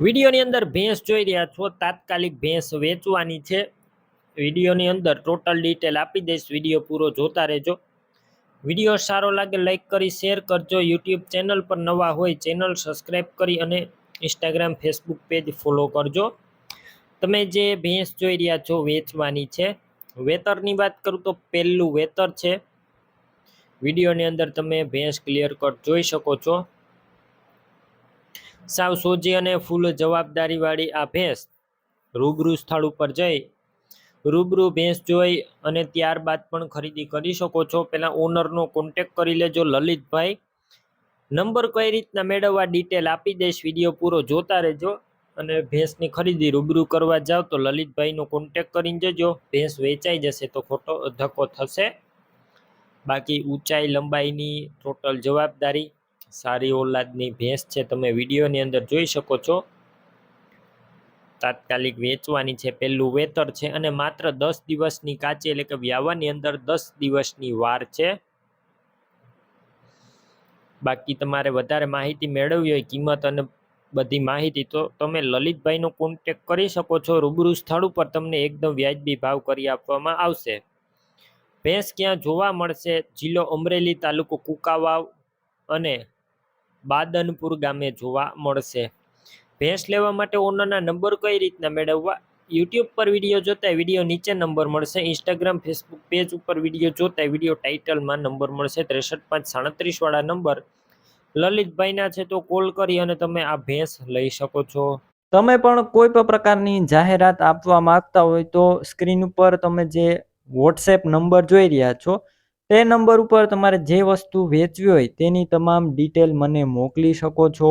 વિડીયોની અંદર ભેંસ જોઈ રહ્યા છો, તાત્કાલિક ભેંસ વેચવાની છે. વિડીયોની અંદર ટોટલ ડિટેલ આપી દઈશ, વિડીયો પૂરો જોતા રહેજો. વિડીયો સારો લાગે લાઈક કરી શેર કરજો. યુટ્યુબ ચેનલ પર નવા હોય ચેનલ સબસ્ક્રાઈબ કરી અને ઇન્સ્ટાગ્રામ ફેસબુક પેજ ફોલો કરજો. તમે જે ભેંસ જોઈ રહ્યા છો વેચવાની છે. વેતરની વાત કરું તો પહેલું વેતર છે. વિડીયોની અંદર તમે ભેંસ ક્લિયર કટ જોઈ શકો છો. સાવ સોજી અને ફૂલ જવાબદારીવાળી આ ભેંસ રૂબરૂ સ્થળ ઉપર જઈ રૂબરૂ ભેંસ જોઈ અને ત્યારબાદ પણ ખરીદી કરી શકો છો. પહેલાં ઓનરનો કોન્ટેક કરી લેજો, લલિતભાઈ. નંબર કઈ રીતના મેળવવા ડિટેલ આપી દઈશ, વિડીયો પૂરો જોતા રહેજો. અને ભેંસની ખરીદી રૂબરૂ કરવા જાવ તો લલિતભાઈનો કોન્ટેક કરીને જજો. ભેંસ વેચાઈ જશે તો ખોટો ધક્કો થશે. બાકી ઊંચાઈ લંબાઈની ટોટલ જવાબદારી, સારી ઓલાદની ભેંસ છે, તમે વિડીયોની અંદર જોઈ શકો છો. તાત્કાલિક વેચવાની છે, પહેલું વેતર છે અને માત્ર 10 દિવસની કાચી, એટલે કે વ્યાવાની અંદર 10 દિવસની વાર છે. બાકી તમારે વધારે માહિતી મેળવવી હોય, કિંમત અને બધી માહિતી, તો તમે લલિતભાઈનો કોન્ટેક કરી શકો છો. રૂબરૂ સ્થળ ઉપર તમને એકદમ વ્યાજબી ભાવ કરી આપવામાં આવશે. ભેંસ ક્યાં જોવા મળશે? જિલ્લો અમરેલી, તાલુકો કુકાવાવ અને બાદનપુર ગામે જોવા મળશે. ભેંસ લેવા માટે ઓનરના નંબર કઈ રીતના મેળવવા? યુટ્યુબ પર વિડીયો જોતા વિડીયો નીચે નંબર મળશે. ઇન્સ્ટાગ્રામ ફેસબુક પેજ ઉપર વિડીયો જોતા વિડીયો ટાઇટલમાં નંબર મળશે. 63 537 વાળા નંબર લલિતભાઈના છે, તો કોલ કરી અને તમે આ ભેંસ લઈ શકો છો. તમે પણ કોઈ પણ પ્રકારની જાહેરાત આપવા માંગતા હોય તો સ્ક્રીન ઉપર તમે જે વોટ્સએપ નંબર જોઈ રહ્યા છો તે નંબર ઉપર તમારે જે વસ્તુ વેચવી હોય તેની તમામ ડિટેલ મને મોકલી શકો છો.